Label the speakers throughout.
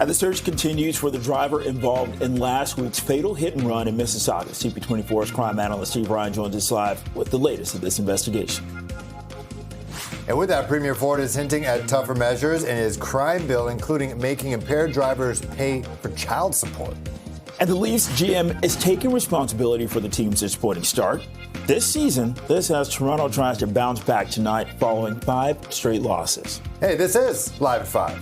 Speaker 1: And the search continues for the driver involved in last week's fatal hit and run in Mississauga. CP24's crime analyst Steve Ryan joins us live with the latest of this investigation.
Speaker 2: And with that, Premier Ford is hinting at tougher measures in his crime bill, including making impaired drivers pay for child support.
Speaker 1: And the Leafs GM is taking responsibility for the team's disappointing start this season. This as Toronto tries to bounce back tonight following 5 straight losses.
Speaker 2: Hey, this is Live at 5.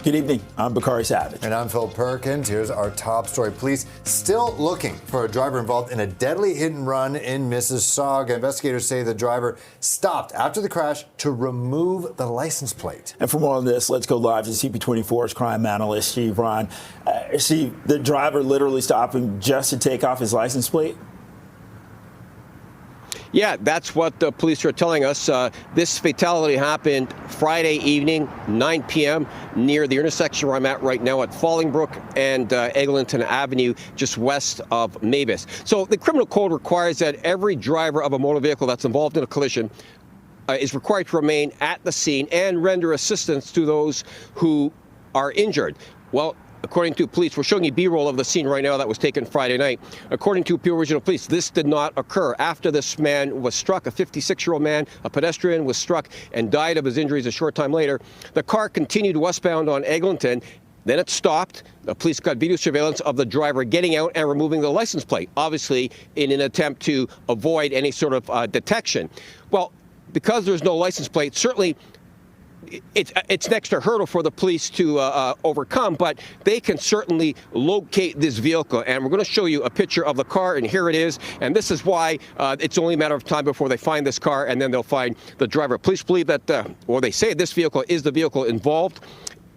Speaker 1: Good evening. I'm Bakari Savage.
Speaker 2: And I'm Phil Perkins. Here's our top story. Police still looking for a driver involved in a deadly hit and run in Mississauga. Investigators say the driver stopped after the crash to remove the license plate.
Speaker 1: And for more on this, let's go live to CP24's crime analyst, Steve Ryan. Steve, the driver literally stopping just to take off his license plate?
Speaker 3: Yeah, that's what the police are telling us. This fatality happened Friday evening, 9 p.m., near the intersection where I'm at right now at Fallingbrook and Eglinton Avenue, just west of Mavis. So the criminal code requires that every driver of a motor vehicle that's involved in a collision is required to remain at the scene and render assistance to those who are injured. Well, according to police, we're showing you B-roll of the scene right now that was taken Friday night. According to Peel Regional Police, this did not occur after this man was struck. A 56-year-old man, a pedestrian, was struck and died of his injuries a short time later. The car continued westbound on Eglinton. Then it stopped. The police got video surveillance of the driver getting out and removing the license plate, obviously in an attempt to avoid any sort of detection. Well, because there's no license plate, certainly it's an extra hurdle for the police to overcome, but they can certainly locate this vehicle. And we're going to show you a picture of the car, and here it is. And this is why it's only a matter of time before they find this car, and then they'll find the driver. Police believe that, or they say this vehicle is the vehicle involved.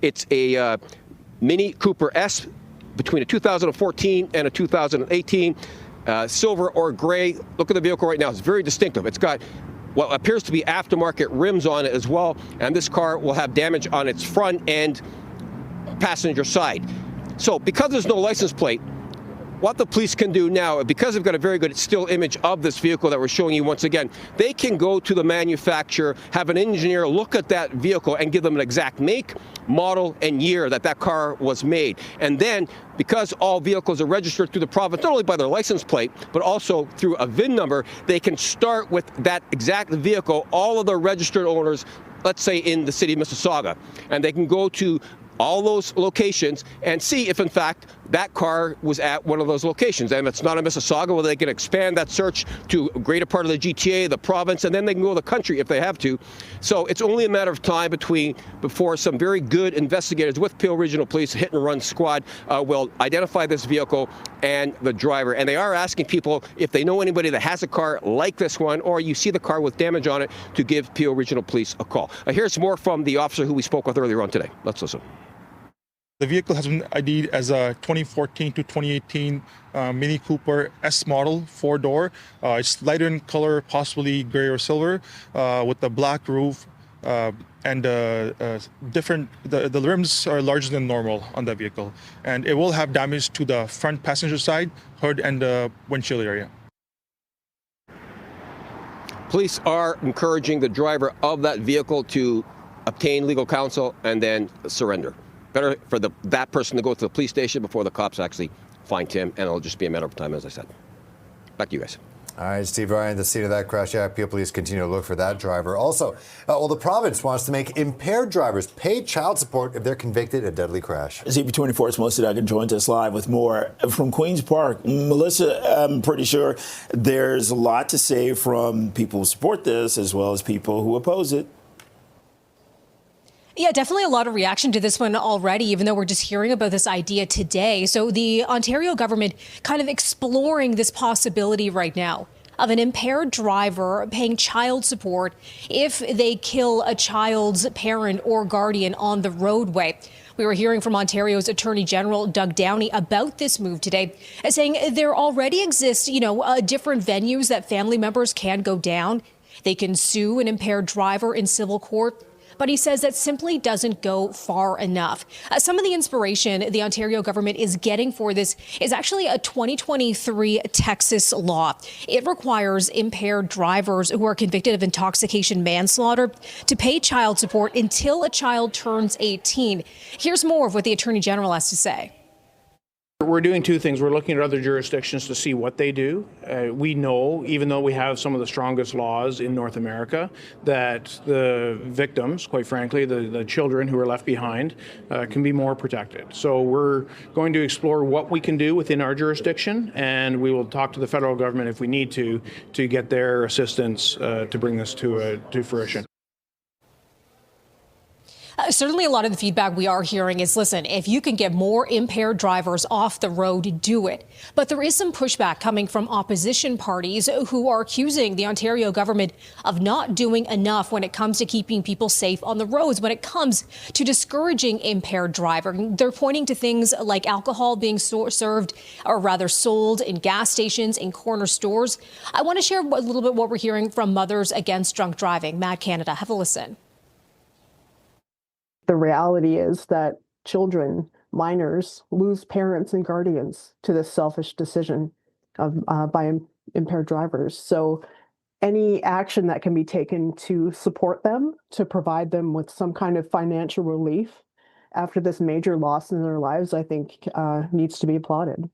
Speaker 3: It's a Mini Cooper S between a 2014 and a 2018, silver or gray. Look at the vehicle right now. It's very distinctive. It's got what appears to be aftermarket rims on it as well, and this car will have damage on its front and passenger side. So because there's no license plate, what the police can do now, because they've got a very good still image of this vehicle that we're showing you once again, they can go to the manufacturer, have an engineer look at that vehicle and give them an exact make, model, and year that that car was made. And then, because all vehicles are registered through the province, not only by their license plate, but also through a VIN number, they can start with that exact vehicle, all of the registered owners, let's say in the city of Mississauga, and they can go to all those locations and see if, in fact, that car was at one of those locations. And if it's not in Mississauga, well, they can expand that search to a greater part of the GTA, the province, and then they can go to the country if they have to. So it's only a matter of time before some very good investigators with Peel Regional Police hit and run squad will identify this vehicle and the driver. And they are asking people if they know anybody that has a car like this one, or you see the car with damage on it, to give Peel Regional Police a call. Here's more from the officer who we spoke with earlier on today. Let's listen.
Speaker 4: The vehicle has been ID'd as a 2014 to 2018 Mini Cooper S model, 4-door. It's lighter in color, possibly gray or silver, with a black roof and different. The rims are larger than normal on that vehicle, and it will have damage to the front passenger side, hood, and the windshield area.
Speaker 3: Police are encouraging the driver of that vehicle to obtain legal counsel and then surrender. Better for that person to go to the police station before the cops actually find him, and it'll just be a matter of time, as I said. Back to you guys.
Speaker 2: All right, Steve Ryan, the scene of that crash. Yeah, Peel Police continue to look for that driver. Also, the province wants to make impaired drivers pay child support if they're convicted of a deadly crash.
Speaker 1: CP24's Melissa Duggan joins us live with more from Queen's Park. Melissa, I'm pretty sure there's a lot to say from people who support this as well as people who oppose it.
Speaker 5: Yeah, definitely a lot of reaction to this one already, even though we're just hearing about this idea today. So the Ontario government kind of exploring this possibility right now of an impaired driver paying child support if they kill a child's parent or guardian on the roadway. We were hearing from Ontario's Attorney General Doug Downey about this move today, saying there already exists, different venues that family members can go down. They can sue an impaired driver in civil court. but he says that simply doesn't go far enough. Some of the inspiration the Ontario government is getting for this is actually a 2023 Texas law. It requires impaired drivers who are convicted of intoxication manslaughter to pay child support until a child turns 18. Here's more of what the Attorney General has to say.
Speaker 6: We're doing two things. We're looking at other jurisdictions to see what they do. We know, even though we have some of the strongest laws in North America, that the victims, quite frankly, the children who are left behind, can be more protected. So we're going to explore what we can do within our jurisdiction, and we will talk to the federal government if we need to get their assistance to bring this to fruition.
Speaker 5: Certainly a lot of the feedback we are hearing is, listen, if you can get more impaired drivers off the road, do it. But there is some pushback coming from opposition parties who are accusing the Ontario government of not doing enough when it comes to keeping people safe on the roads, when it comes to discouraging impaired driving. They're pointing to things like alcohol being served, or rather sold, in gas stations, in corner stores. I want to share a little bit what we're hearing from Mothers Against Drunk Driving. Mad Canada, have a listen.
Speaker 7: The reality is that children, minors, lose parents and guardians to this selfish decision of by impaired drivers. So any action that can be taken to support them, to provide them with some kind of financial relief after this major loss in their lives, I think needs to be applauded.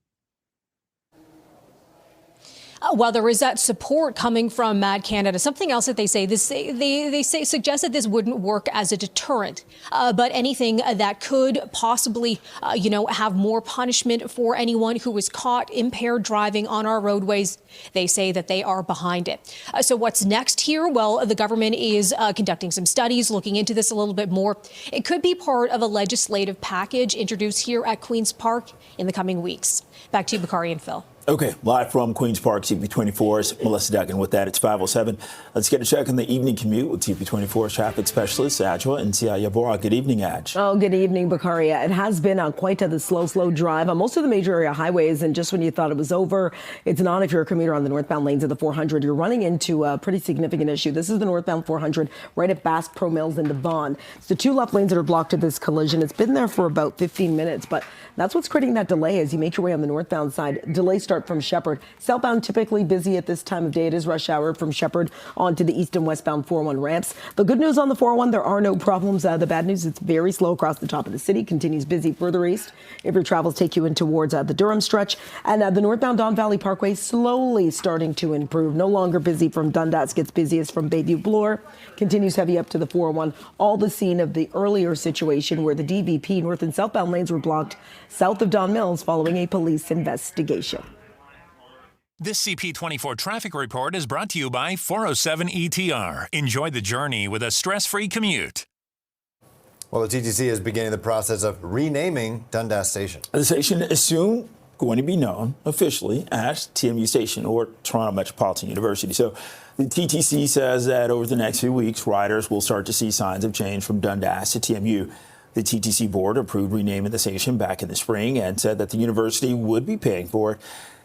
Speaker 5: While there is that support coming from Mad Canada, something else that they say, suggest that this wouldn't work as a deterrent, but anything that could possibly, have more punishment for anyone who is caught impaired driving on our roadways. They say that they are behind it. So what's next here? Well, the government is conducting some studies, looking into this a little bit more. It could be part of a legislative package introduced here at Queen's Park in the coming weeks. Back to you, Bakari and Phil.
Speaker 1: Okay, live from Queen's Park, CP24's Melissa Duggan. With that, it's 5:07. Let's get a check on the evening commute with CP24's traffic specialist, Adjoa and Sia Yabora. Good evening, Adj.
Speaker 8: Oh, good evening, Bakari. It has been quite the slow drive on most of the major area highways. And just when you thought it was over, it's not. If you're a commuter on the northbound lanes of the 400, you're running into a pretty significant issue. This is the northbound 400 right at Basque Pro Mills into Vaughan. It's the two left lanes that are blocked to this collision. It's been there for about 15 minutes, but that's what's creating that delay as you make your way on the northbound side. Delays start from Shepherd. Southbound typically busy at this time of day. It is rush hour from Shepherd onto the east and westbound 401 ramps. The good news on the 401, there are no problems. The bad news, it's very slow across the top of the city. Continues busy further east. If your travels take you in towards the Durham stretch. And the northbound Don Valley Parkway slowly starting to improve. No longer busy from Dundas, gets busiest from Bayview Bloor. Continues heavy up to the 401. All the scene of the earlier situation where the DVP north and southbound lanes were blocked south of Don Mills following a police investigation.
Speaker 9: This CP24 traffic report is brought to you by 407 ETR. Enjoy the journey with a stress-free commute.
Speaker 2: Well, the TTC is beginning the process of renaming Dundas Station.
Speaker 1: The station is soon going to be known officially as TMU Station, or Toronto Metropolitan University. So the TTC says that over the next few weeks, riders will start to see signs of change from Dundas to TMU. The TTC board approved renaming the station back in the spring and said that the university would be paying for it.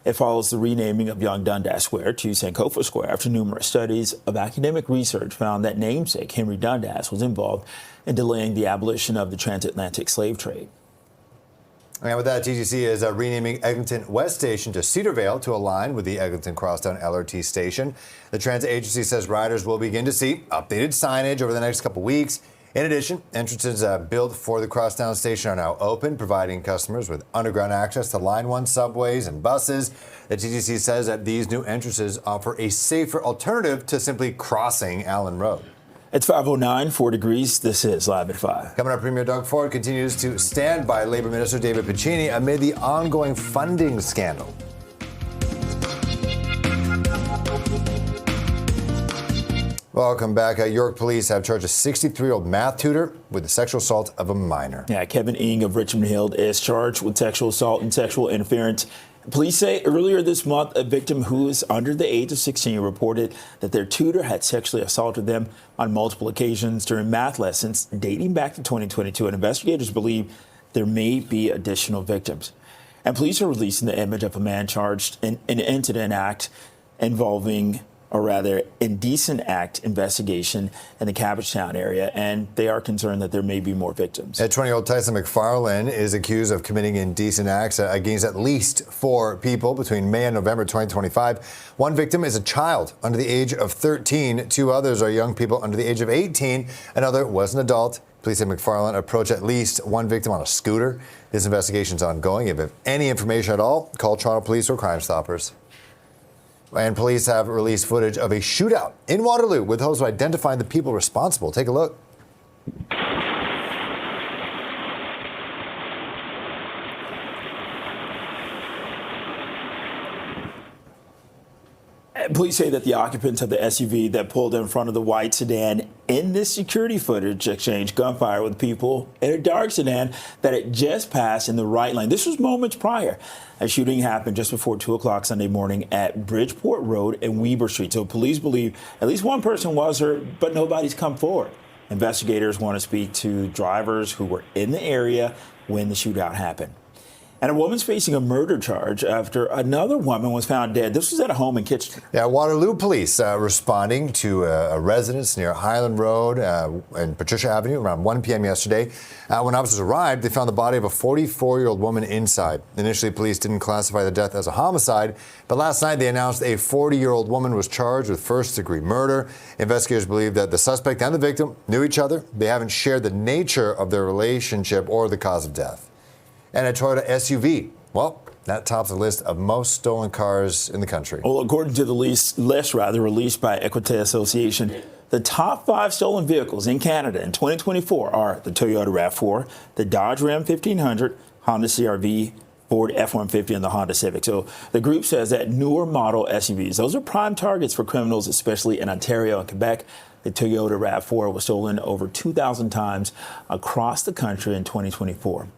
Speaker 1: It follows the renaming of Young Dundas Square to Sankofa Square after numerous studies of academic research found that namesake Henry Dundas was involved in delaying the abolition of the transatlantic slave trade.
Speaker 2: And with that, TTC is renaming Eglinton West Station to Cedarvale to align with the Eglinton Crosstown LRT station. The transit agency says riders will begin to see updated signage over the next couple weeks. In addition, entrances built for the Crosstown station are now open, providing customers with underground access to Line 1 subways and buses. The TTC says that these new entrances offer a safer alternative to simply crossing Allen Road.
Speaker 1: It's 5:09, 4 degrees. This is Live at 5.
Speaker 2: Coming up, Premier Doug Ford continues to stand by Labour Minister David Piccini amid the ongoing funding scandal. Welcome back. York police have charged a 63-year-old math tutor with the sexual assault of a minor.
Speaker 1: Yeah, Kevin Ng of Richmond Hill is charged with sexual assault and sexual interference. Police say earlier this month, a victim who is under the age of 16 reported that their tutor had sexually assaulted them on multiple occasions during math lessons dating back to 2022. And investigators believe there may be additional victims. And police are releasing the image of a man charged in an incident act involving or rather indecent act investigation in the Cabbagetown area, and they are concerned that there may be more victims.
Speaker 2: 20-year-old Tyson McFarlane is accused of committing indecent acts against at least 4 people between May and November 2025. One victim is a child under the age of 13. 2 others are young people under the age of 18. Another was an adult. Police say McFarlane approached at least one victim on a scooter. This investigation is ongoing. If you have any information at all, call Toronto Police or Crime Stoppers. And police have released footage of a shootout in Waterloo with hopes of identifying the people responsible. Take a look.
Speaker 1: Police say that the occupants of the SUV that pulled in front of the white sedan in this security footage exchanged gunfire with people in a dark sedan that had just passed in the right lane. This was moments prior. A shooting happened just before 2 o'clock Sunday morning at Bridgeport Road and Weber Street. So police believe at least one person was hurt, but nobody's come forward. Investigators want to speak to drivers who were in the area when the shootout happened. And a woman's facing a murder charge after another woman was found dead. This was at a home in Kitchener.
Speaker 2: Yeah, Waterloo police responding to a residence near Highland Road and Patricia Avenue around 1 p.m. yesterday. When officers arrived, they found the body of a 44-year-old woman inside. Initially, police didn't classify the death as a homicide, but last night they announced a 40-year-old woman was charged with first-degree murder. Investigators believe that the suspect and the victim knew each other. They haven't shared the nature of their relationship or the cause of death. And a Toyota SUV, well, that tops the list of most stolen cars in the country.
Speaker 1: Well, according to the list released by Equité Association, the top 5 stolen vehicles in Canada in 2024 are the Toyota RAV4, the Dodge Ram 1500, Honda CR-V, Ford F-150, and the Honda Civic. So the group says that newer model SUVs, those are prime targets for criminals, especially in Ontario and Quebec. The Toyota RAV4 was stolen over 2,000 times across the country in 2024.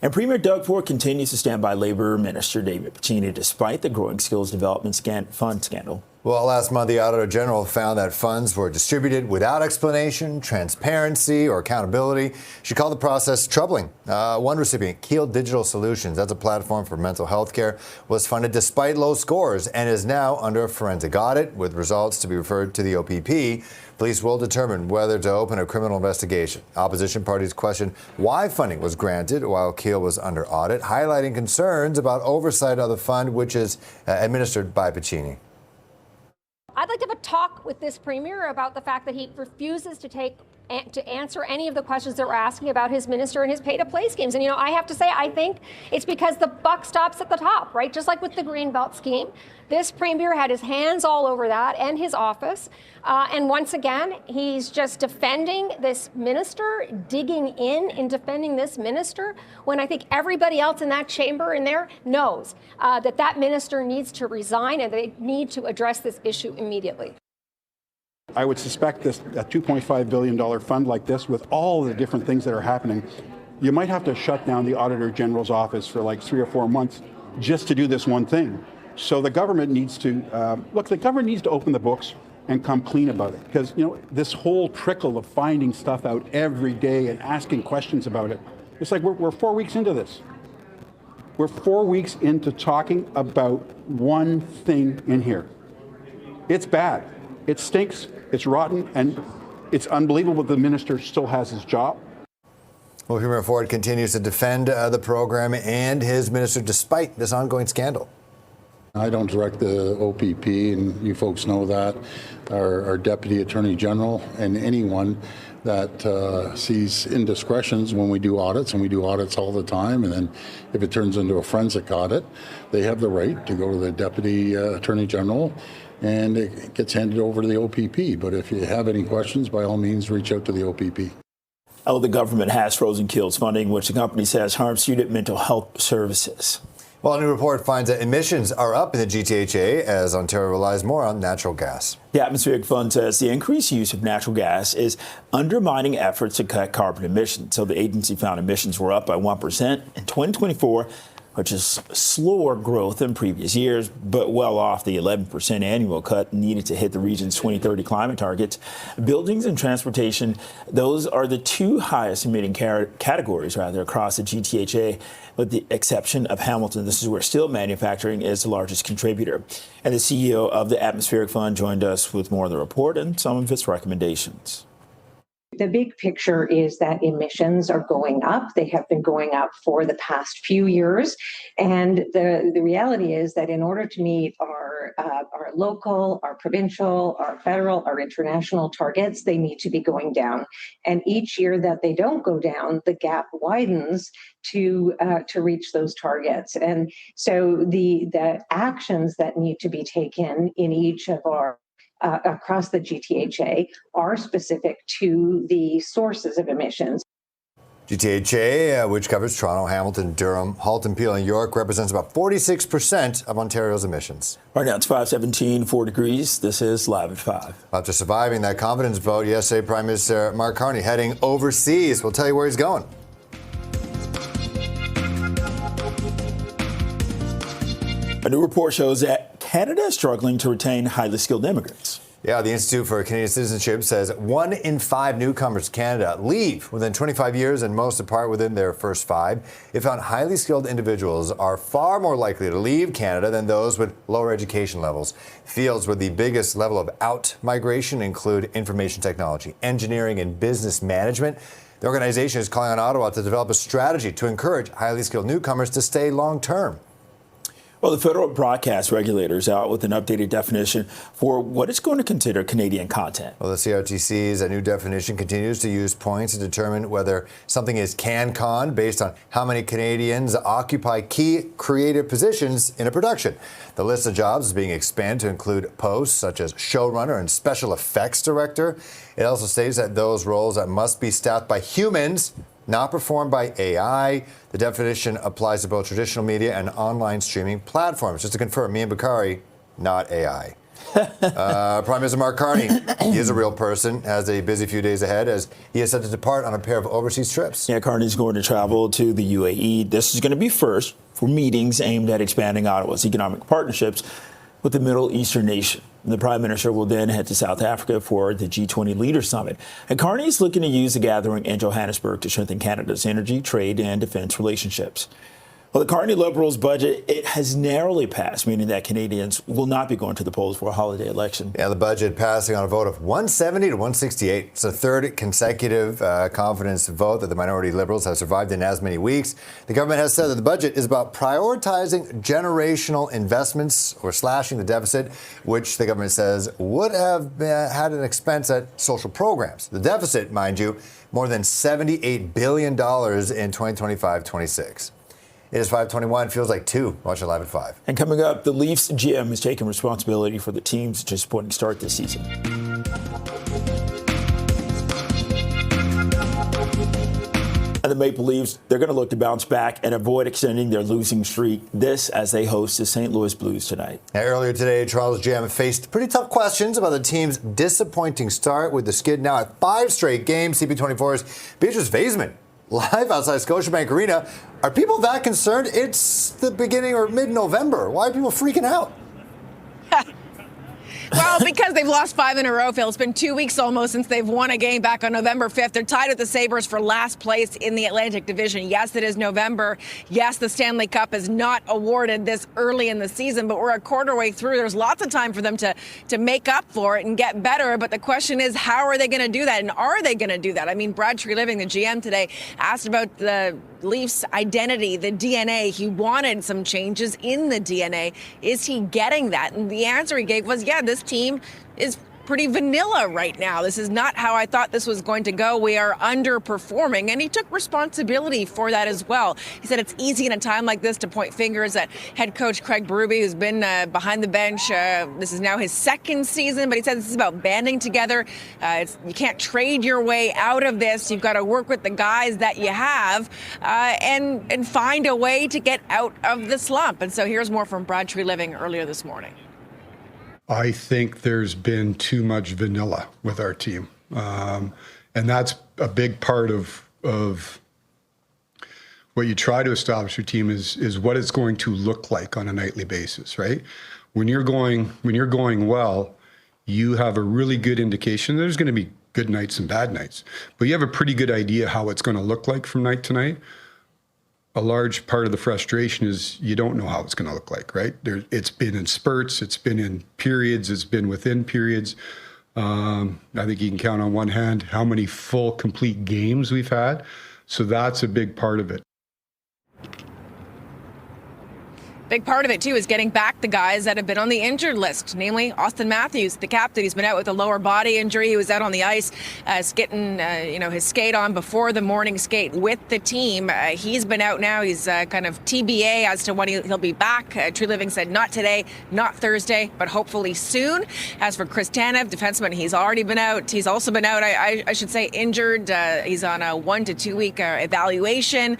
Speaker 1: And Premier Doug Ford continues to stand by Labour Minister David Piccini despite the growing skills development fund scandal.
Speaker 2: Well, last month, the Auditor General found that funds were distributed without explanation, transparency, or accountability. She called the process troubling. One recipient, Keel Digital Solutions, that's a platform for mental health care, was funded despite low scores and is now under a forensic audit with results to be referred to the OPP. Police will determine whether to open a criminal investigation. Opposition parties question why funding was granted while Keel was under audit, highlighting concerns about oversight of the fund, which is administered by Piccini.
Speaker 10: I'd like to have a talk with this premier about the fact that he refuses to answer any of the questions that we're asking about his minister and his pay-to-play schemes. And, I have to say, I think it's because the buck stops at the top, right? Just like with the Greenbelt scheme. This premier had his hands all over that and his office. And once again, he's just defending this minister, digging in defending this minister, when I think everybody else in that chamber in there knows that minister needs to resign and they need to address this issue immediately.
Speaker 11: I would suspect a $2.5 billion fund like this, with all the different things that are happening, you might have to shut down the Auditor General's office for like 3 or 4 months just to do this one thing. So the government needs to, the government needs to open the books and come clean about it. Because, this whole trickle of finding stuff out every day and asking questions about it, it's like we're 4 weeks into this. We're 4 weeks into talking about one thing in here. It's bad. It stinks. It's rotten, and it's unbelievable the minister still has his job.
Speaker 2: Well, Premier Ford continues to defend the program and his minister despite this ongoing scandal.
Speaker 12: I don't direct the OPP, and you folks know that. Our Deputy Attorney General and anyone that sees indiscretions when we do audits, and we do audits all the time, and then if it turns into a forensic audit, they have the right to go to the Deputy Attorney General, and it gets handed over to the OPP. But if you have any questions, by all means, reach out to the OPP.
Speaker 1: The government has frozen Keel's funding, which the company says harms student mental health services.
Speaker 2: Well, a new report finds that emissions are up in the GTHA as Ontario relies more on natural gas.
Speaker 1: The Atmospheric Fund says the increased use of natural gas is undermining efforts to cut carbon emissions. So the agency found emissions were up by 1% in 2024, which is slower growth than previous years, but well off the 11% annual cut needed to hit the region's 2030 climate targets. Buildings and transportation, those are the two highest emitting categories across the GTHA, with the exception of Hamilton. This is where steel manufacturing is the largest contributor. And the CEO of the Atmospheric Fund joined us with more of the report and some of its recommendations.
Speaker 13: The big picture is that emissions are going up. They have been going up for the past few years. And the reality is that in order to meet our local, our provincial, our federal, our international targets, they need to be going down. And each year that they don't go down, the gap widens to reach those targets. And so the actions that need to be taken in each of our across the GTHA are specific to the sources of emissions.
Speaker 2: GTHA, which covers Toronto, Hamilton, Durham, Halton, Peel, and York, represents about 46% of Ontario's emissions.
Speaker 1: Right now it's 5:17, 4 degrees. This is Live at 5.
Speaker 2: After surviving that confidence vote yesterday, Prime Minister Mark Carney heading overseas. We'll tell you where he's going.
Speaker 1: A new report shows that Canada is struggling to retain highly skilled immigrants.
Speaker 2: Yeah, the Institute for Canadian Citizenship says 1 in 5 newcomers to Canada leave within 25 years and most depart within their first 5. It found highly skilled individuals are far more likely to leave Canada than those with lower education levels. Fields with the biggest level of out-migration include information technology, engineering, and business management. The organization is calling on Ottawa to develop a strategy to encourage highly skilled newcomers to stay long-term.
Speaker 1: Well, the federal broadcast regulator is out with an updated definition for what it's going to consider Canadian content.
Speaker 2: Well, the CRTC's new definition continues to use points to determine whether something is CanCon based on how many Canadians occupy key creative positions in a production. The list of jobs is being expanded to include posts such as showrunner and special effects director. It also states that those roles that must be staffed by humans, not performed by AI. The definition applies to both traditional media and online streaming platforms. Just to confirm, me and Bakari, not AI. Prime Minister Mark Carney, he is a real person, has a busy few days ahead as he is set to depart on a pair of overseas trips.
Speaker 1: Yeah, Carney's going to travel to the UAE. This is going to be first for meetings aimed at expanding Ottawa's economic partnerships with the Middle Eastern nation. The Prime Minister will then head to South Africa for the G20 Leaders Summit. And Carney is looking to use the gathering in Johannesburg to strengthen Canada's energy, trade, and defense relationships. Well, the Carney Liberals' budget, it has narrowly passed, meaning that Canadians will not be going to the polls for a holiday election.
Speaker 2: Yeah, the budget passing on a vote of 170 to 168. It's the third consecutive confidence vote that the minority Liberals have survived in as many weeks. The government has said that the budget is about prioritizing generational investments or slashing the deficit, which the government says would have had an expense at social programs. The deficit, mind you, more than $78 billion in 2025-26. It is 5:21. Feels like 2. Watch it live at 5.
Speaker 1: And coming up, the Leafs GM is taking responsibility for the team's disappointing start this season. And the Maple Leafs, they're going to look to bounce back and avoid extending their losing streak. This as they host the St. Louis Blues tonight.
Speaker 2: Now, earlier today, Toronto's GM faced pretty tough questions about the team's disappointing start with the skid now at 5 straight games. CP24's Beatrice Vaisman live outside Scotiabank Arena. Are people that concerned? It's the beginning or mid-November. Why are people freaking out?
Speaker 14: Well, because they've lost 5 in a row, Phil. It's been 2 weeks almost since they've won a game back on November 5th. They're tied with the Sabres for last place in the Atlantic Division. Yes, it is November. Yes, the Stanley Cup is not awarded this early in the season, but we're a quarter way through. There's lots of time for them to make up for it and get better. But the question is, how are they going to do that? And are they going to do that? I mean, Brad Treliving, the GM today, asked about the Leafs' identity, the DNA. He wanted some changes in the DNA. Is he getting that? And the answer he gave was, yeah, this team is pretty vanilla right now. This is not how I thought this was going to go. We are underperforming. And he took responsibility for that as well. He said it's easy in a time like this to point fingers at head coach Craig Berube, who's been behind the bench. This is now his second season, but he said this is about banding together. You can't trade your way out of this. You've got to work with the guys that you have and find a way to get out of the slump. And so here's more from Brad Treliving earlier this morning.
Speaker 15: I think there's been too much vanilla with our team. And that's a big part of what you try to establish your team is what it's going to look like on a nightly basis, right? When you're going well, you have a really good indication. There's going to be good nights and bad nights, but you have a pretty good idea how it's going to look like from night to night. A large part of the frustration is you don't know how it's going to look like, right? It's been in spurts, it's been in periods, it's been within periods. I think you can count on one hand how many full, complete games we've had. So that's a big part of it.
Speaker 14: Big part of it, too, is getting back the guys that have been on the injured list, namely Austin Matthews, the captain. He's been out with a lower body injury. He was out on the ice getting his skate on before the morning skate with the team. He's been out now. He's kind of TBA as to when he'll be back. True Living said not today, not Thursday, but hopefully soon. As for Chris Tanev, defenseman, he's already been out. He's also been out, I should say, injured. He's on a 1 to 2 week evaluation.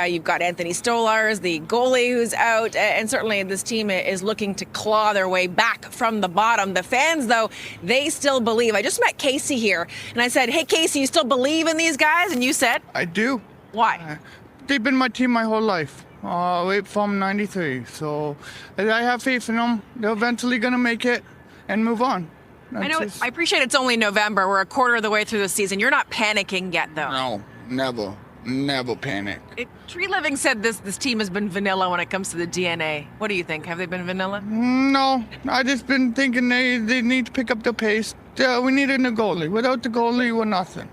Speaker 14: You've got Anthony Stolars, the goalie, who's out. And certainly this team is looking to claw their way back from the bottom. The fans, though, they still believe. I just met Casey here, and I said, hey, Casey, you still believe in these guys? And you said?
Speaker 16: I do.
Speaker 14: Why?
Speaker 16: They've been my team my whole life, right from 93. So I have faith in them. They're eventually going to make it and move on.
Speaker 14: I appreciate it's only November. We're a quarter of the way through the season. You're not panicking yet, though.
Speaker 16: No, never. Never panic.
Speaker 14: Tree Living said this team has been vanilla when it comes to the DNA. What do you think? Have they been vanilla?
Speaker 16: No, I just been thinking they need to pick up the pace. We needed a goalie. Without the goalie, we're nothing.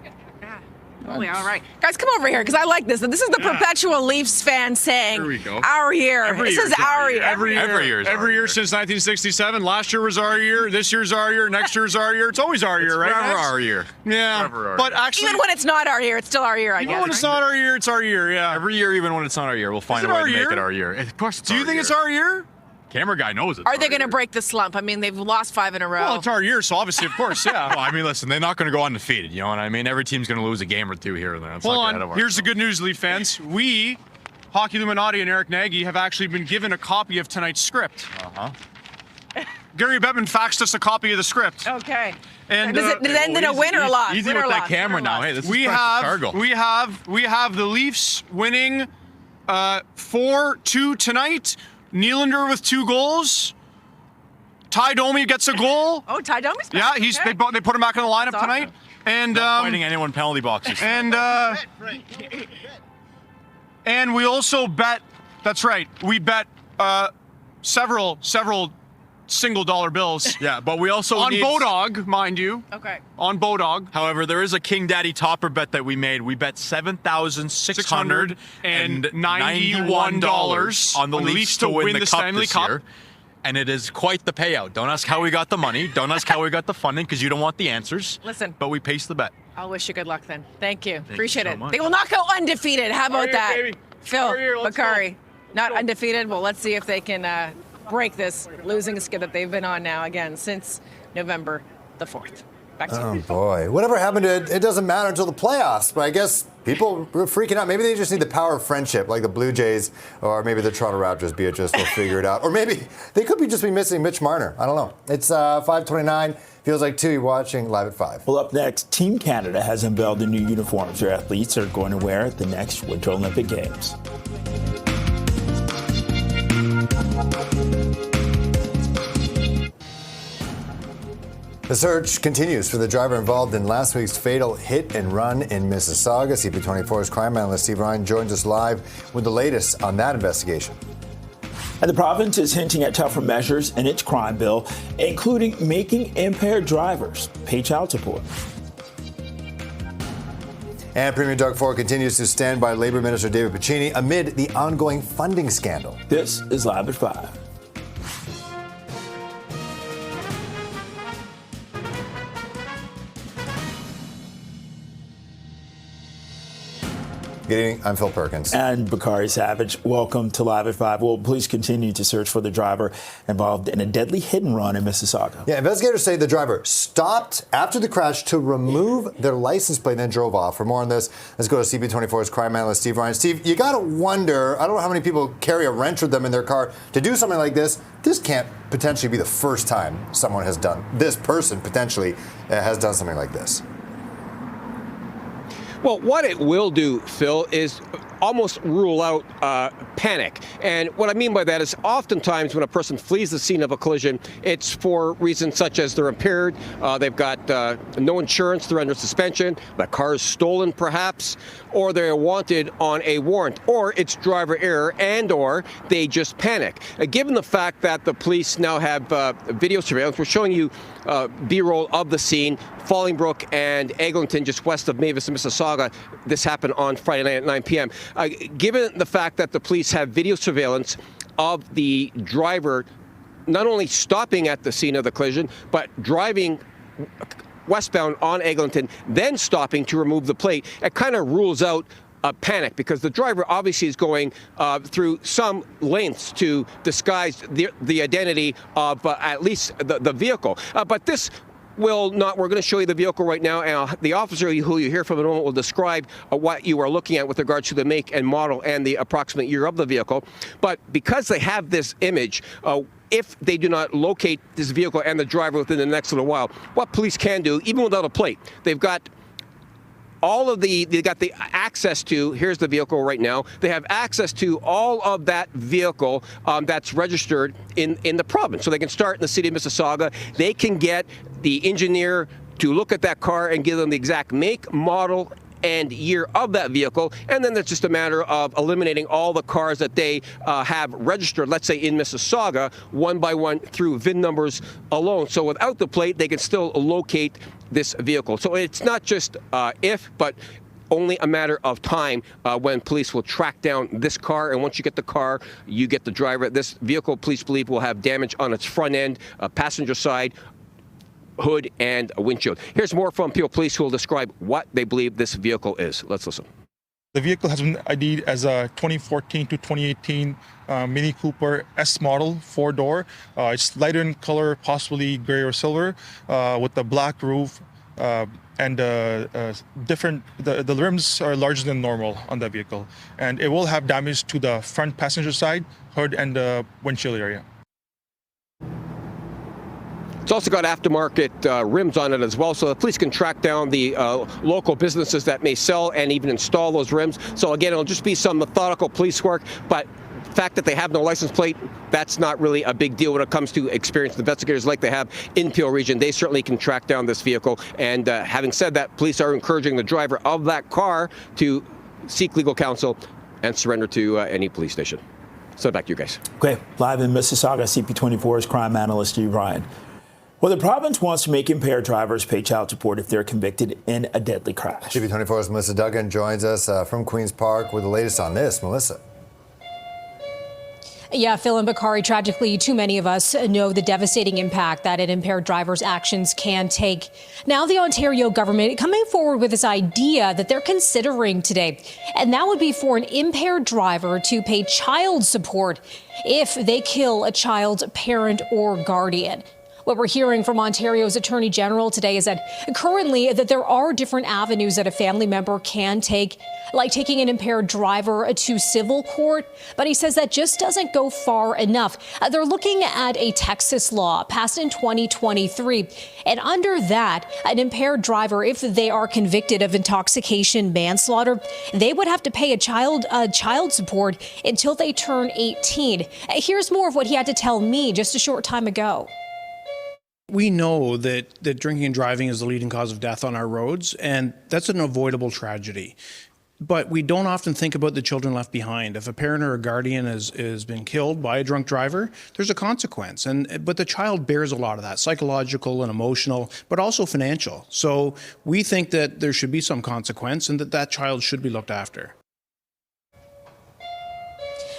Speaker 14: All right. Guys, come over here, because I like this. This is the perpetual Leafs fan saying,
Speaker 17: Here we go.
Speaker 14: Our year. This is our year.
Speaker 17: Every year since 1967. Last year was our year. This year's our year. Next year's our year. It's always our year, right?
Speaker 18: Forever our year.
Speaker 17: Yeah. But actually,
Speaker 14: even when it's not our year, it's still our year, I guess.
Speaker 17: Even when it's not our year, it's our year, yeah.
Speaker 18: Every year, even when it's not our year, we'll find a way to make it our year. Of course it's
Speaker 17: Do you think it's our year?
Speaker 18: Camera guy knows it.
Speaker 14: Are they going to break the slump? I mean, they've lost 5 in a row.
Speaker 17: Well, it's our year, so obviously, of course, yeah.
Speaker 18: Well, I mean, listen, they're not going to go undefeated, you know what I mean? Every team's going to lose a game or two here and there.
Speaker 17: Hold on. Here's the good news, Leaf fans. We, Hockey Illuminati and Eric Nagy, have actually been given a copy of tonight's script. Gary Bettman faxed us a copy of the script.
Speaker 14: Okay.
Speaker 17: And
Speaker 14: does it end in a win or a loss?
Speaker 18: Easy with that camera now. Hey, this is
Speaker 17: we have the Leafs winning 4-2 tonight. Nylander with 2 goals. Ty Domi gets a goal.
Speaker 14: Oh, Ty Domi's back.
Speaker 17: Yeah, they put him back in the lineup tonight. And
Speaker 18: not fighting anyone penalty boxes.
Speaker 17: And we also bet. That's right. We bet several single dollar bills.
Speaker 18: Yeah, but we also
Speaker 17: on Bodog, mind you.
Speaker 14: Okay.
Speaker 17: On Bodog.
Speaker 18: However, there is a King Daddy topper bet that we made. We bet $7,691 on the Leafs to win the cup
Speaker 17: Stanley
Speaker 18: this
Speaker 17: Cup.
Speaker 18: year. And it is quite the payout. Don't ask how we got the money. Don't ask how we got the funding, because you don't want the answers.
Speaker 14: Listen.
Speaker 18: But we paced the bet.
Speaker 14: I'll wish you good luck then. Thank you. Appreciate
Speaker 18: you so
Speaker 14: it.
Speaker 18: much.
Speaker 14: They will not go undefeated. How about that?
Speaker 17: Baby.
Speaker 14: Phil, Bakari, not undefeated. Well, let's see if they can break this losing skid that they've been on now again since November the 4th. Back to you.
Speaker 2: Oh, boy. Whatever happened to it, it doesn't matter until the playoffs. But I guess people were freaking out. Maybe they just need the power of friendship, like the Blue Jays, or maybe the Toronto Raptors. Beatrice will figure it out. Or maybe they could be just be missing Mitch Marner. I don't know. It's 5:29. Feels like 2. You're watching Live at 5.
Speaker 1: Well, up next, Team Canada has unveiled the new uniforms their athletes are going to wear at the next Winter Olympic Games.
Speaker 2: The search continues for the driver involved in last week's fatal hit and run in Mississauga. CP24's crime analyst Steve Ryan joins us live with the latest on that investigation.
Speaker 1: And the province is hinting at tougher measures in its crime bill, including making impaired drivers pay child support.
Speaker 2: And Premier Doug Ford continues to stand by Labour Minister David Piccini amid the ongoing funding scandal.
Speaker 1: This is Live at 5.
Speaker 2: Good evening. I'm Phil Perkins.
Speaker 1: And Bakari Savage. Welcome to Live at 5. Well, police continue to search for the driver involved in a deadly hit and run in Mississauga.
Speaker 2: Yeah, investigators say the driver stopped after the crash to remove their license plate and then drove off. For more on this, let's go to CP24's crime analyst Steve Ryan. Steve, you got to wonder, I don't know how many people carry a wrench with them in their car to do something like this. This can't potentially be the first time someone has done, this person potentially has done something like this.
Speaker 3: Well, what it will do, Phil, is almost rule out panic. And what I mean by that is oftentimes when a person flees the scene of a collision, it's for reasons such as they're impaired, they've got no insurance, they're under suspension, the car is stolen perhaps, or they're wanted on a warrant, or it's driver error, and or they just panic. Given the fact that the police now have video surveillance, we're showing you B-roll of the scene, Fallingbrook and Eglinton, just west of Mavis and Mississauga. This happened on Friday night at 9 p.m. Given the fact that the police have video surveillance of the driver not only stopping at the scene of the collision, but driving westbound on Eglinton, then stopping to remove the plate, it kind of rules out panic, because the driver obviously is going through some lengths to disguise the identity of at least the vehicle. But this will not. We're going to show you the vehicle right now, and the officer who you hear from in a moment will describe what you are looking at with regards to the make and model and the approximate year of the vehicle. But because they have this image, if they do not locate this vehicle and the driver within the next little while, what police can do, even without a plate, they've got they got the access to, here's the vehicle right now, they have access to all of that vehicle that's registered in the province. So they can start in the city of Mississauga. They can get the engineer to look at that car and give them the exact make, model, and year of that vehicle, and then it's just a matter of eliminating all the cars that they have registered, let's say in Mississauga, one by one through VIN numbers alone. So without the plate, they can still locate this vehicle. So it's not just if, but only a matter of time when police will track down this car. And once you get the car, you get the driver. This vehicle, police believe, will have damage on its front end, passenger side, hood, and a windshield. Here's more from Peel Police, who will describe what they believe this vehicle is. Let's listen.
Speaker 4: The vehicle has been ID'd as a 2014 to 2018 Mini Cooper S model, 4-door. It's lighter in color, possibly gray or silver, with the black roof and different. The rims are larger than normal on the vehicle, and it will have damage to the front passenger side, hood, and the windshield area.
Speaker 3: It's also got aftermarket rims on it as well, so the police can track down the local businesses that may sell and even install those rims. So again, it'll just be some methodical police work, but the fact that they have no license plate, that's not really a big deal when it comes to experienced investigators like they have in Peel Region. They certainly can track down this vehicle. And having said that, police are encouraging the driver of that car to seek legal counsel and surrender to any police station. So back to you guys.
Speaker 1: Okay, live in Mississauga, CP24's crime analyst Steve Ryan. Well, the province wants to make impaired drivers pay child support if they're convicted in a deadly crash.
Speaker 2: CP24's Melissa Duggan joins us from Queen's Park with the latest on this. Melissa.
Speaker 5: Yeah, Phil and Bakari, tragically, too many of us know the devastating impact that an impaired driver's actions can take. Now the Ontario government coming forward with this idea that they're considering today, and that would be for an impaired driver to pay child support if they kill a child's parent or guardian. What we're hearing from Ontario's Attorney General today is that currently that there are different avenues that a family member can take, like taking an impaired driver to civil court. But he says that just doesn't go far enough. They're looking at a Texas law passed in 2023. And under that, an impaired driver, if they are convicted of intoxication manslaughter, they would have to pay a child support until they turn 18. Here's more of what he had to tell me just a short time ago.
Speaker 6: We know that drinking and driving is the leading cause of death on our roads, and that's an avoidable tragedy. But we don't often think about the children left behind. If a parent or a guardian has been killed by a drunk driver, there's a consequence. But the child bears a lot of that, psychological and emotional, but also financial. So we think that there should be some consequence and that child should be looked after.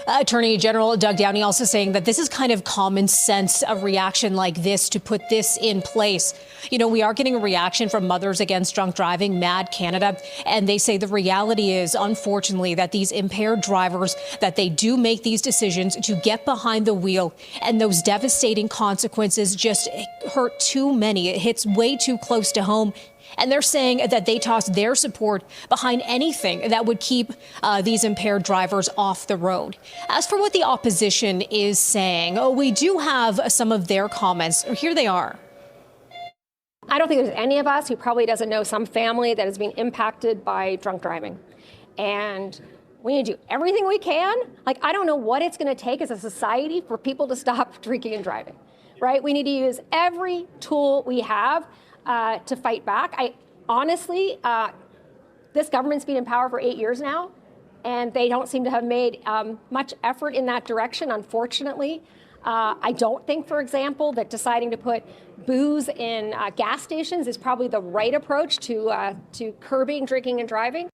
Speaker 5: Attorney General Doug Downey also saying that this is kind of common sense, a reaction like this to put this in place. You know, we are getting a reaction from Mothers Against Drunk Driving, MAD Canada, and they say the reality is, unfortunately, that these impaired drivers, that they do make these decisions to get behind the wheel, and those devastating consequences just hurt too many. It hits way too close to home. And they're saying that they toss their support behind anything that would keep these impaired drivers off the road. As for what the opposition is saying, we do have some of their comments. Here they are.
Speaker 10: I don't think there's any of us who probably doesn't know some family that is being impacted by drunk driving. And we need to do everything we can. Like, I don't know what it's going to take as a society for people to stop drinking and driving, right? We need to use every tool we have to fight back. Honestly, this government's been in power for 8 years now, and they don't seem to have made much effort in that direction, unfortunately. I don't think, for example, that deciding to put booze in gas stations is probably the right approach to curbing drinking and driving.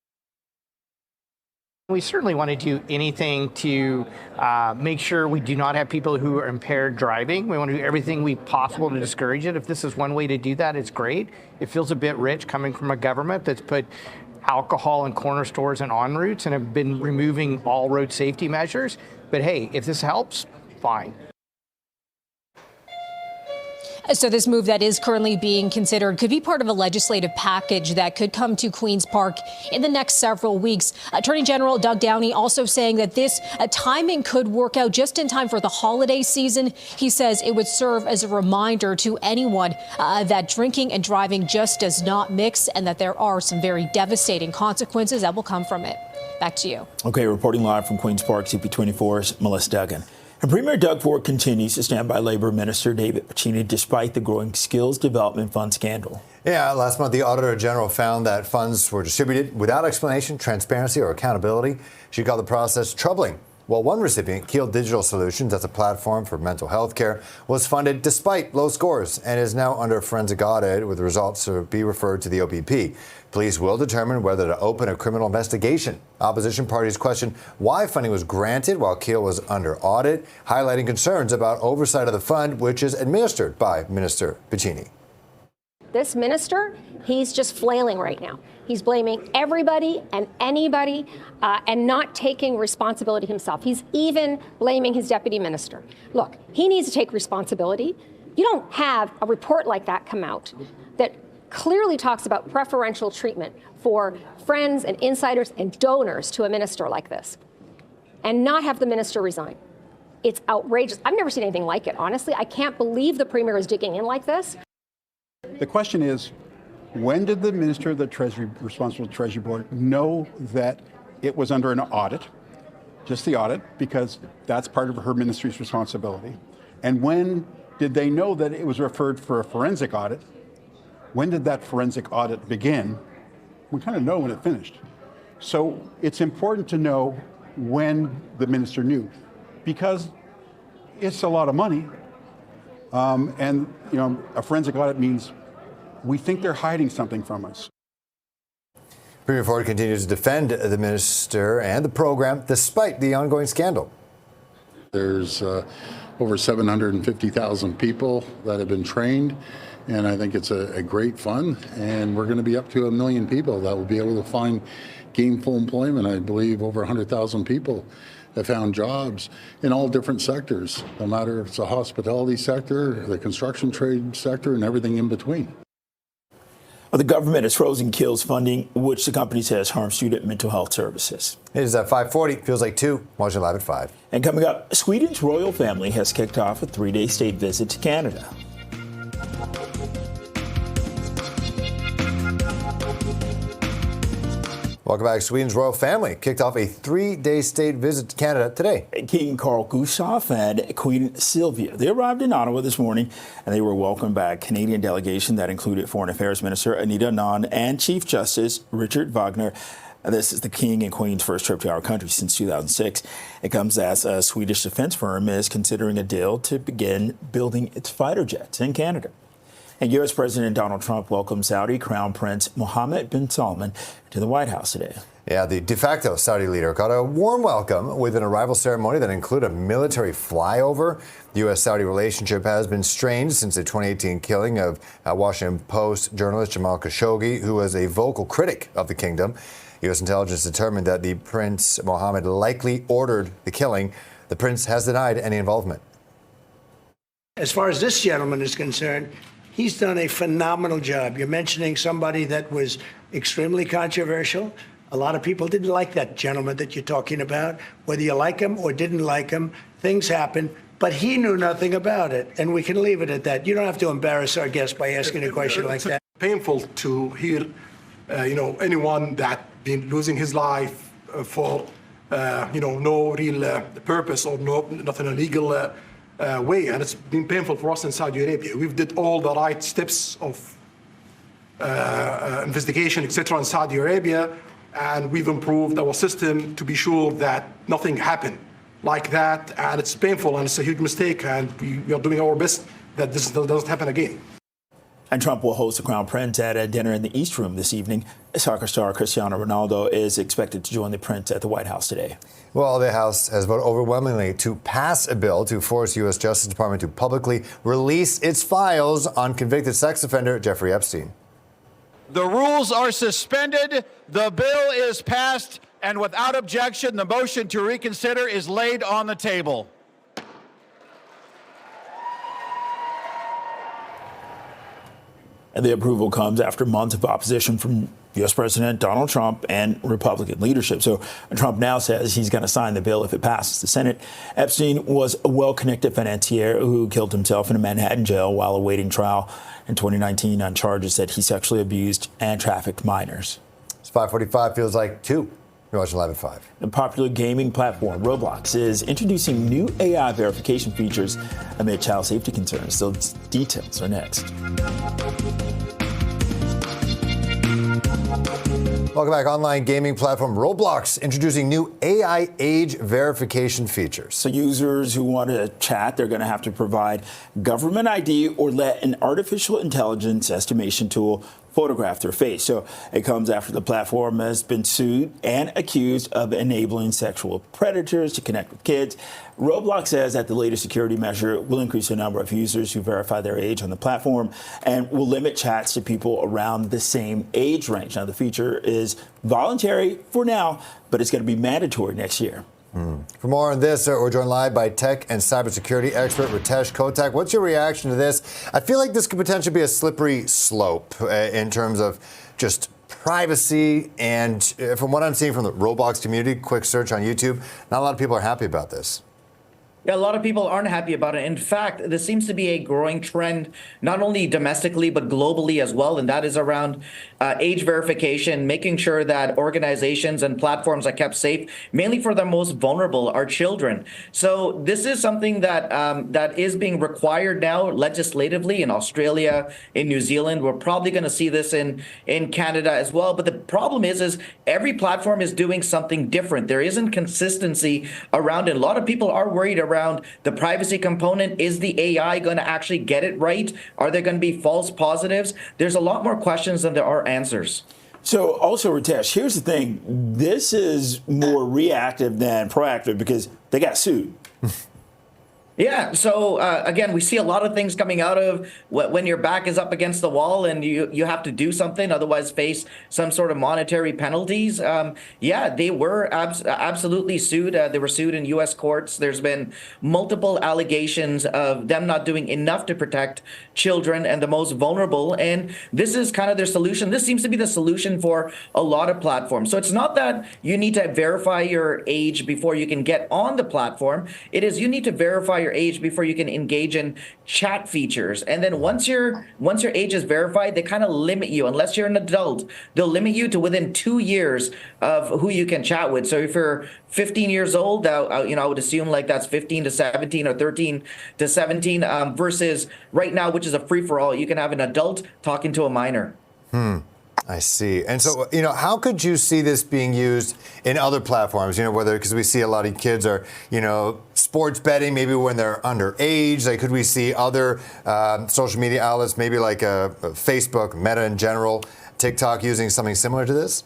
Speaker 19: We certainly want to do anything to make sure we do not have people who are impaired driving. We want to do everything we possible to discourage it. If this is one way to do that, it's great. It feels a bit rich coming from a government that's put alcohol in corner stores and en routes and have been removing all road safety measures. But hey, if this helps, fine.
Speaker 5: So this move that is currently being considered could be part of a legislative package that could come to Queen's Park in the next several weeks. Attorney General Doug Downey also saying that this timing could work out just in time for the holiday season. He says it would serve as a reminder to anyone that drinking and driving just does not mix and that there are some very devastating consequences that will come from it. Back to you.
Speaker 1: Okay, reporting live from Queen's Park, CP24's Melissa Duggan. And Premier Doug Ford continues to stand by Labor Minister David Piccini despite the growing Skills Development Fund scandal.
Speaker 2: Yeah, last month the Auditor General found that funds were distributed without explanation, transparency, or accountability. She called the process troubling. Well, one recipient, Keel Digital Solutions, that's a platform for mental health care, was funded despite low scores and is now under forensic audit with the results to be referred to the OPP. Police will determine whether to open a criminal investigation. Opposition parties question why funding was granted while Keel was under audit, highlighting concerns about oversight of the fund, which is administered by Minister Piccini.
Speaker 10: This minister, he's just flailing right now. He's blaming everybody and anybody and not taking responsibility himself. He's even blaming his deputy minister. Look, he needs to take responsibility. You don't have a report like that come out that clearly talks about preferential treatment for friends and insiders and donors to a minister like this and not have the minister resign. It's outrageous. I've never seen anything like it, honestly. I can't believe the premier is digging in like this.
Speaker 11: The question is, when did the Minister of the Treasury, responsible Treasury Board, know that it was under an audit, just the audit, because that's part of her ministry's responsibility? And when did they know that it was referred for a forensic audit? When did that forensic audit begin? We kind of know when it finished. So it's important to know when the minister knew, because it's a lot of money. And you know, a forensic audit means we think they're hiding something from us.
Speaker 2: Premier Ford continues to defend the minister and the program despite the ongoing scandal.
Speaker 12: There's over 750,000 people that have been trained, and I think it's a great fund, and we're going to be up to 1 million people that will be able to find gainful employment. I believe over 100,000 people have found jobs in all different sectors, no matter if it's the hospitality sector, the construction trade sector, and everything in between.
Speaker 1: Well, the government has frozen Keel's funding, which the company says harms student mental health services.
Speaker 2: It is at 5:40. Feels like 2. Watching live at 5.
Speaker 1: And coming up, Sweden's royal family has kicked off a 3-day state visit to Canada.
Speaker 2: Welcome back. Sweden's royal family kicked off a 3-day state visit to Canada today.
Speaker 1: King Carl Gustaf and Queen Sylvia, they arrived in Ottawa this morning, and they were welcomed by a Canadian delegation that included Foreign Affairs Minister Anita Anand and Chief Justice Richard Wagner. This is the King and Queen's first trip to our country since 2006. It comes as a Swedish defense firm is considering a deal to begin building its fighter jets in Canada. And U.S. President Donald Trump welcomed Saudi Crown Prince Mohammed bin Salman to the White House today.
Speaker 2: Yeah, the de facto Saudi leader got a warm welcome with an arrival ceremony that included a military flyover. The U.S.-Saudi relationship has been strained since the 2018 killing of Washington Post journalist Jamal Khashoggi, who was a vocal critic of the kingdom. U.S. intelligence determined that the Prince Mohammed likely ordered the killing. The prince has denied any involvement.
Speaker 20: As far as this gentleman is concerned, he's done a phenomenal job. You're mentioning somebody that was extremely controversial. A lot of people didn't like that gentleman that you're talking about. Whether you like him or didn't like him, things happen. but he knew nothing about it. And we can leave it at that. You don't have to embarrass our guest by asking a question like that.
Speaker 21: Painful to hear, anyone that been losing his life for, no real purpose or nothing illegal way. And it's been painful for us in Saudi Arabia. We've did all the right steps of investigation, etc. in Saudi Arabia, and we've improved our system to be sure that nothing happened like that. And it's painful and it's a huge mistake, and we are doing our best that this doesn't happen again.
Speaker 1: And Trump will host the Crown Prince at a dinner in the East Room this evening. Soccer star Cristiano Ronaldo is expected to join the Prince at the White House today.
Speaker 2: Well, the House has voted overwhelmingly to pass a bill to force U.S. Justice Department to publicly release its files on convicted sex offender Jeffrey Epstein.
Speaker 22: The rules are suspended. The bill is passed, and without objection, the motion to reconsider is laid on the table.
Speaker 1: And the approval comes after months of opposition from U.S. President Donald Trump and Republican leadership. So Trump now says he's going to sign the bill if it passes the Senate. Epstein was a well-connected financier who killed himself in a Manhattan jail while awaiting trial in 2019 on charges that he sexually abused and trafficked minors.
Speaker 2: It's 5:45, feels like 2. You're watching Live at 5.
Speaker 1: The popular gaming platform Roblox is introducing new AI verification features amid child safety concerns. So details are next.
Speaker 2: Welcome back. Online gaming platform Roblox introducing new AI age verification features.
Speaker 1: So users who want to chat, they're going to have to provide government ID or let an artificial intelligence estimation tool photograph their face. So it comes after the platform has been sued and accused of enabling sexual predators to connect with kids. Roblox says that the latest security measure will increase the number of users who verify their age on the platform and will limit chats to people around the same age range. Now, the feature is voluntary for now, but it's going to be mandatory next year.
Speaker 2: For more on this, we're joined live by tech and cybersecurity expert Ritesh Kotak. What's your reaction to this? I feel like this could potentially be a slippery slope in terms of just privacy. And from what I'm seeing from the Roblox community, quick search on YouTube, not a lot of people are happy about this.
Speaker 23: Yeah, a lot of people aren't happy about it. In fact, this seems to be a growing trend, not only domestically, but globally as well. And that is around age verification, making sure that organizations and platforms are kept safe, mainly for the most vulnerable, our children. So this is something that that is being required now legislatively in Australia, in New Zealand. We're probably going to see this in Canada as well. But the problem is every platform is doing something different. There isn't consistency around it. A lot of people are worried around the privacy component. Is the AI going to actually get it right? Are there going to be false positives? There's a lot more questions than there are answers.
Speaker 1: So also, Ritesh, here's the thing. This is more reactive than proactive because they got sued.
Speaker 23: Yeah. So again, we see a lot of things coming out of when your back is up against the wall and you have to do something, otherwise face some sort of monetary penalties. Yeah, they were absolutely sued. They were sued in U.S. courts. There's been multiple allegations of them not doing enough to protect children and the most vulnerable. And this is kind of their solution. This seems to be the solution for a lot of platforms. So it's not that you need to verify your age before you can get on the platform. It is you need to verify your age before you can engage in chat features. And then once your age is verified, they kind of limit you. Unless you're an adult, they'll limit you to within 2 years of who you can chat with. So if you're 15 years old, I would assume like that's 15 to 17 or 13 to 17 versus right now, which is a free-for-all. You can have an adult talking to a minor.
Speaker 2: I see. And so, how could you see this being used in other platforms? Whether, because we see a lot of kids are, sports betting, maybe when they're underage. Like, could we see other social media outlets, maybe like Facebook, Meta in general, TikTok using something similar to this?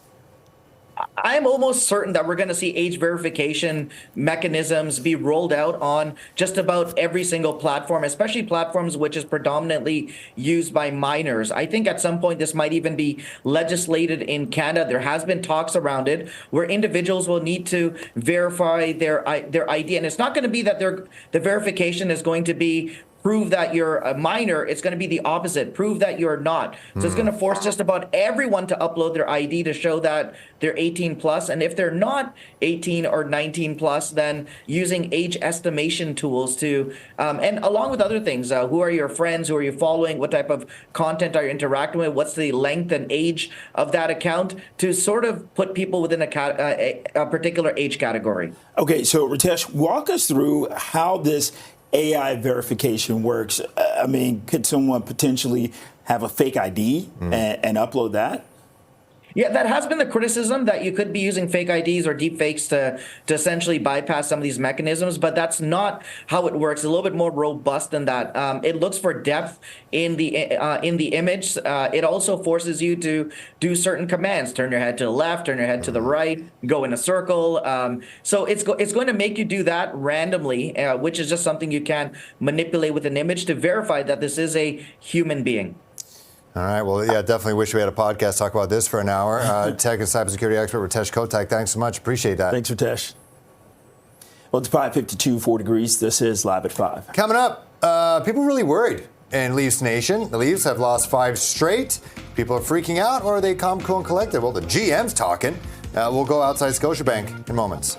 Speaker 23: I'm almost certain that we're going to see age verification mechanisms be rolled out on just about every single platform, especially platforms which is predominantly used by minors. I think at some point this might even be legislated in Canada. There has been talks around it where individuals will need to verify their ID. And it's not going to be that the verification is going to be prove that you're a minor, it's going to be the opposite. Prove that you're not. So it's going to force just about everyone to upload their ID to show that they're 18 plus. And if they're not 18 or 19 plus, then using age estimation tools to, and along with other things, who are your friends, who are you following, what type of content are you interacting with, what's the length and age of that account, to sort of put people within a particular age category.
Speaker 1: Okay, so Ritesh, walk us through how this AI verification works. I mean, could someone potentially have a fake ID and upload that?
Speaker 23: Yeah, that has been the criticism, that you could be using fake IDs or deep fakes to essentially bypass some of these mechanisms, but that's not how it works. It's a little bit more robust than that. It looks for depth in the image. It also forces you to do certain commands: turn your head to the left, turn your head to the right, go in a circle. So it's going to make you do that randomly, which is just something you can manipulate with an image to verify that this is a human being.
Speaker 2: All right. Well, yeah, definitely wish we had a podcast to talk about this for an hour. Tech and cybersecurity expert Ritesh Kotak, thanks so much. Appreciate that.
Speaker 1: Thanks, Ritesh. Well, it's 5:52, 4 degrees. This is Live at 5.
Speaker 2: Coming up, people really worried in Leafs Nation. The Leafs have lost 5 straight. People are freaking out, or are they calm, cool, and collected? Well, the GM's talking. We'll go outside Scotiabank in moments.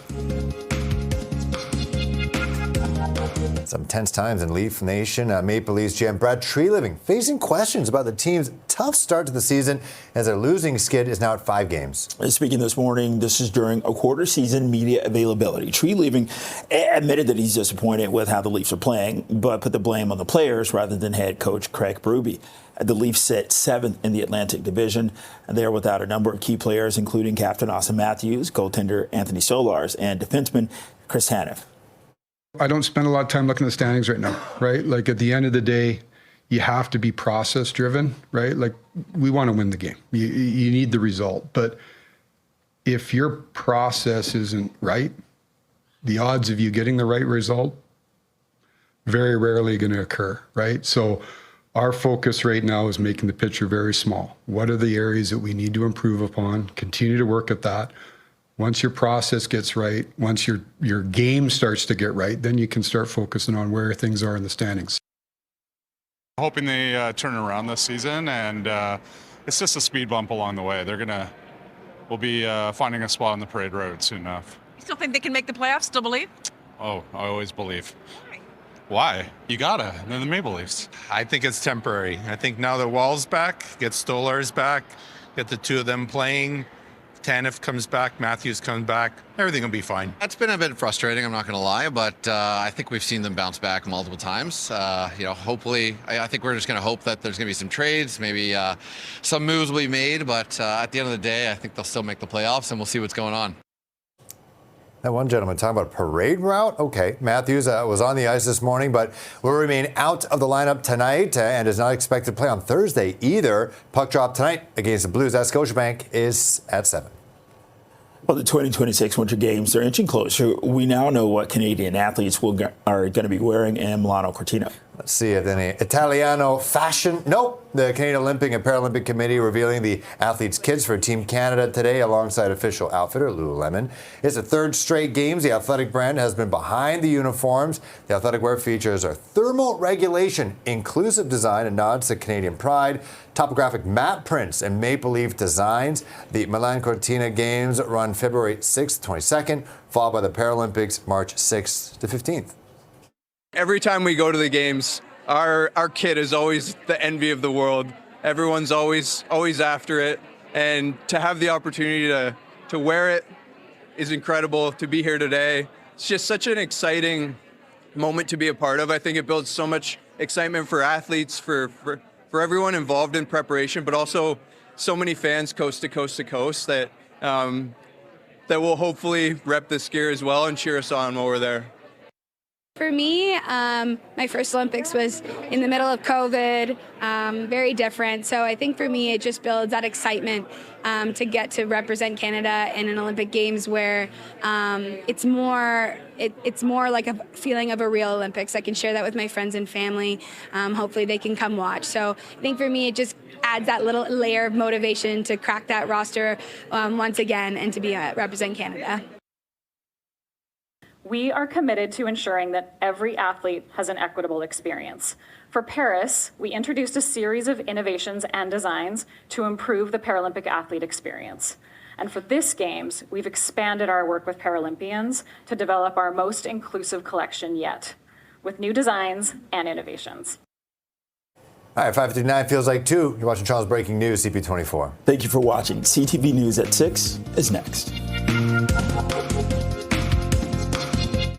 Speaker 2: Some tense times in Leaf Nation. Maple Leafs GM Brad Treliving facing questions about the team's tough start to the season as their losing skid is now at 5 games.
Speaker 1: Speaking this morning, this is during a quarter-season media availability. Treliving admitted that he's disappointed with how the Leafs are playing, but put the blame on the players rather than head coach Craig Berube. The Leafs sit 7th in the Atlantic Division, and they are without a number of key players, including captain Austin Matthews, goaltender Anthony Solars, and defenseman Chris Haniff.
Speaker 15: I don't spend a lot of time looking at the standings right now, right? Like at the end of the day, you have to be process driven, right? Like we want to win the game. You need the result. But if your process isn't right, the odds of you getting the right result very rarely going to occur, right? So our focus right now is making the picture very small. What are the areas that we need to improve upon? Continue to work at that. Once your process gets right, once your game starts to get right, then you can start focusing on where things are in the standings.
Speaker 7: Hoping they turn around this season, and it's just a speed bump along the way. We'll be finding a spot on the parade road soon enough.
Speaker 14: You still think they can make the playoffs? Still believe?
Speaker 7: Oh, I always believe. Why? You gotta. They're the Maple Leafs.
Speaker 8: I think it's temporary. I think now that Wall's back, get Stolarz back, get the two of them playing. Tanev comes back, Matthews comes back, everything will be fine.
Speaker 9: That's been a bit frustrating, I'm not going to lie, but I think we've seen them bounce back multiple times. Hopefully, I think we're just going to hope that there's going to be some trades, maybe some moves will be made, but at the end of the day, I think they'll still make the playoffs, and we'll see what's going on.
Speaker 2: That one gentleman talking about a parade route. Okay, Matthews was on the ice this morning, but will remain out of the lineup tonight and is not expected to play on Thursday either. Puck drop tonight against the Blues at Scotiabank is at 7.
Speaker 1: Well, the 2026 Winter Games, they're inching closer. We now know what Canadian athletes are going to be wearing in Milano Cortina.
Speaker 2: Let's see if any Italiano fashion. Nope. The Canadian Olympic and Paralympic Committee revealing the athletes' kits for Team Canada today alongside official outfitter Lululemon. It's the 3rd straight games the athletic brand has been behind the uniforms. The athletic wear features are thermal regulation, inclusive design, and nods to Canadian pride, topographic matte prints, and maple leaf designs. The Milan Cortina Games run February 6th to 22nd, followed by the Paralympics March 6th to 15th.
Speaker 24: Every time we go to the games, our kit is always the envy of the world. Everyone's always after it, and to have the opportunity to wear it is incredible. To be here today, it's just such an exciting moment to be a part of. I think it builds so much excitement for athletes, for everyone involved in preparation, but also so many fans coast to coast to coast that will hopefully rep this gear as well and cheer us on while we're there.
Speaker 25: For me, my first Olympics was in the middle of COVID, very different. So I think for me, it just builds that excitement to get to represent Canada in an Olympic Games where it's more like a feeling of a real Olympics. I can share that with my friends and family. Hopefully they can come watch. So I think for me, it just adds that little layer of motivation to crack that roster once again and to be represent Canada.
Speaker 4: We are committed to ensuring that every athlete has an equitable experience. For Paris, we introduced a series of innovations and designs to improve the Paralympic athlete experience. And for this Games, we've expanded our work with Paralympians to develop our most inclusive collection yet, with new designs and innovations.
Speaker 2: All right, 5:59 feels like 2. You're watching Charles Breaking News, CP24.
Speaker 1: Thank you for watching. CTV News at 6 is next.